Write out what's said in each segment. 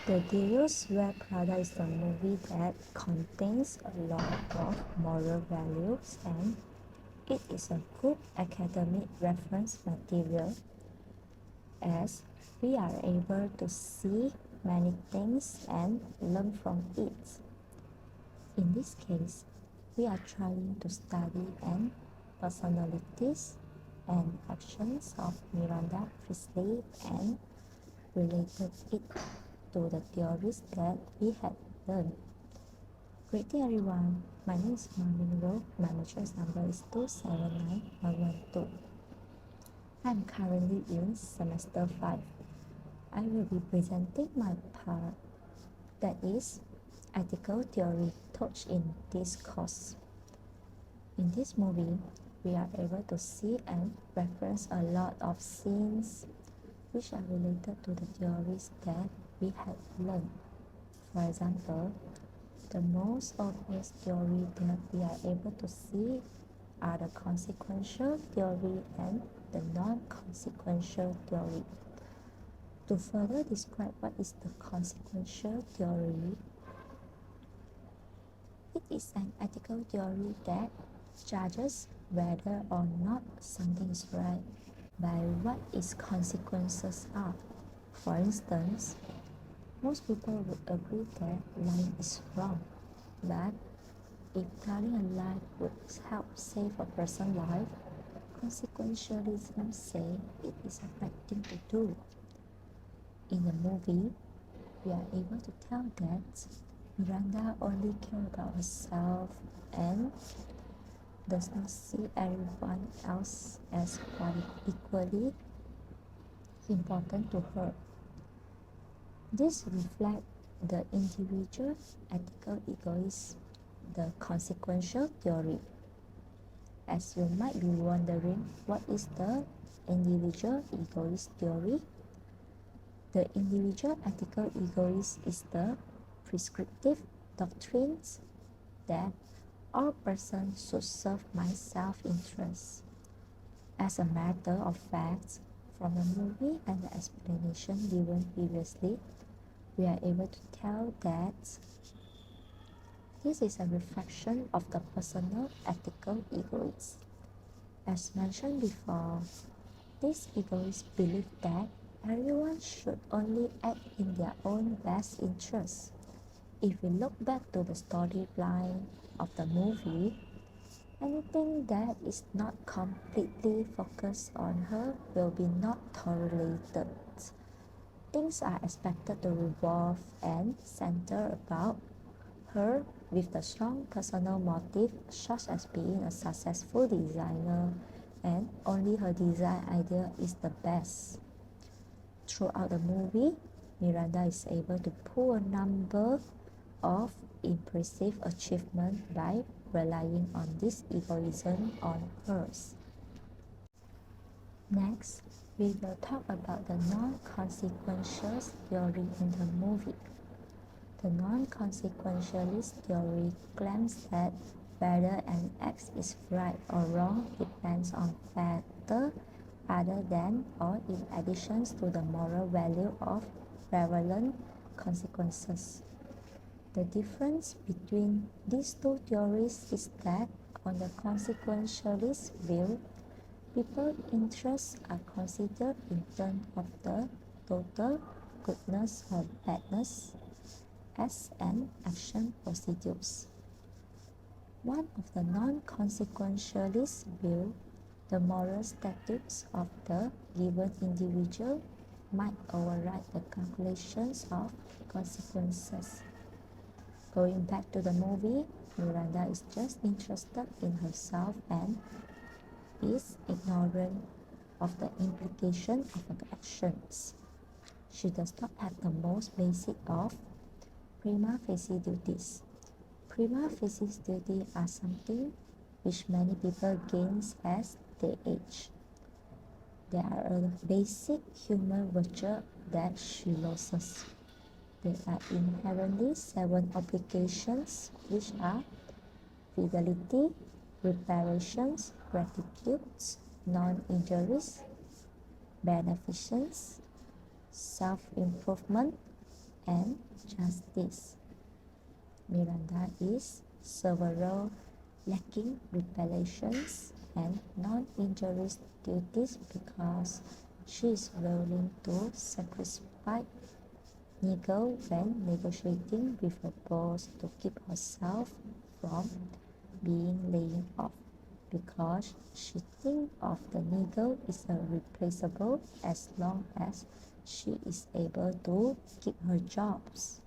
The Devil's Wear Prada is a movie that contains a lot of moral values and it is a good academic reference material as we are able to see many things and learn from it. In this case, we are trying to study and personalities and actions of Miranda Priestley and related it to the theories that we had learned. Greeting everyone, my name is Ming. My master's number is 279112. I am currently in semester 5. I will be presenting my part, that is, ethical theory taught in this course. In this movie, we are able to see and reference a lot of scenes which are related to the theories that we had learned. For example, the most obvious theory that we are able to see are the consequential theory and the non-consequential theory. To further describe what is the consequential theory, it is an ethical theory that judges whether or not something is right by what its consequences are. For instance, most people would agree that lying is wrong, but if telling a lie would help save a person's life, consequentialism say it is a bad thing to do. In the movie, we are able to tell that Miranda only cares about herself and does not see everyone else as equally important to her. This reflects the individual ethical egoism, the consequential theory. As you might be wondering, what is the individual egoist theory? The individual ethical egoist is the prescriptive doctrine that all persons should serve my self-interest. As a matter of fact, from the movie and the explanation given previously, we are able to tell that this is a reflection of the personal ethical egoism. As mentioned before, this egoist believe that everyone should only act in their own best interest. If we look back to the storyline of the movie, anything that is not completely focused on her will be not tolerated. Things are expected to revolve and center about her with the strong personal motive such as being a successful designer and only her design idea is the best. Throughout the movie, Miranda is able to pull a number of impressive achievements by relying on this egoism on hers. Next, we will talk about the non-consequential theory in the movie. The non-consequentialist theory claims that whether an act is right or wrong depends on factors other than or in addition to the moral value of prevalent consequences. The difference between these two theories is that on the consequentialist view, people's interests are considered in terms of the total goodness or badness as an action procedures. One of the non-consequentialist view, the moral status of the given individual might override the calculations of consequences. Going back to the movie, Miranda is just interested in herself and is ignorant of the implication of her actions. She does not have the most basic of prima facie duties. Prima facie duties are something which many people gain as they age. They are a basic human virtue that she loses. There are inherently 7 obligations which are fidelity, reparations, gratitude, non-injuries, beneficence, self-improvement, and justice. Miranda is several lacking reparations and non-injurious duties because she is willing to sacrifice niggle when negotiating with her boss to keep herself from being laid off because she thinks of the niggle is irreplaceable as long as she is able to keep her jobs.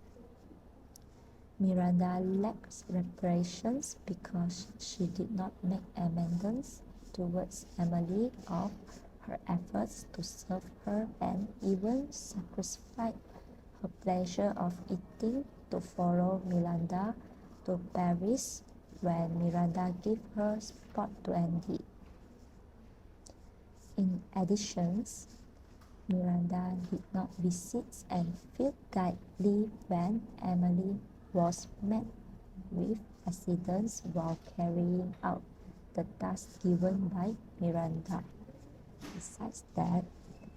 Miranda lacks reparations because she did not make amends towards Emily of her efforts to serve her and even sacrificed her pleasure of eating to follow Miranda to Paris when Miranda gave her spot to Andy. In addition, Miranda did not visit and feel guilty when Emily was met with accidents while carrying out the task given by Miranda. Besides that,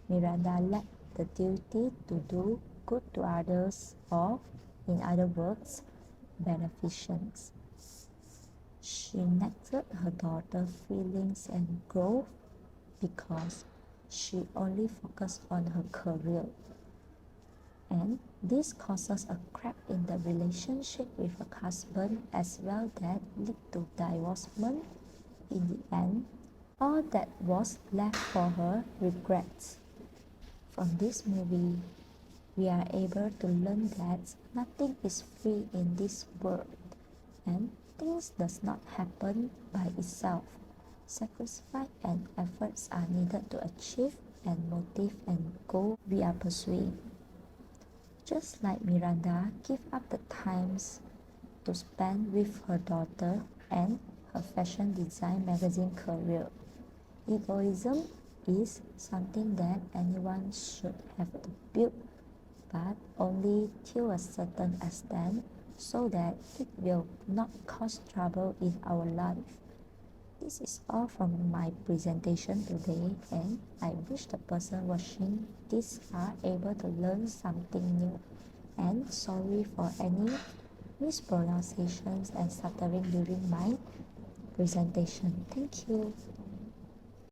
Miranda lacked the duty to do good to others or, in other words, beneficence. She neglected her daughter's feelings and growth because she only focused on her career. And this causes a crack in the relationship with her husband as well that lead to divorcement. In the end, all that was left for her regrets. From this movie, we are able to learn that nothing is free in this world and things does not happen by itself. Sacrifice and efforts are needed to achieve and motive and goal we are pursuing. Just like Miranda gave up the times to spend with her daughter and her fashion design magazine career. Egoism is something that anyone should have to build, but only till a certain extent so that it will not cause trouble in our life. This is all from my presentation today, and I wish the person watching this are able to learn something new. And sorry for any mispronunciations and stuttering during my presentation. Thank you.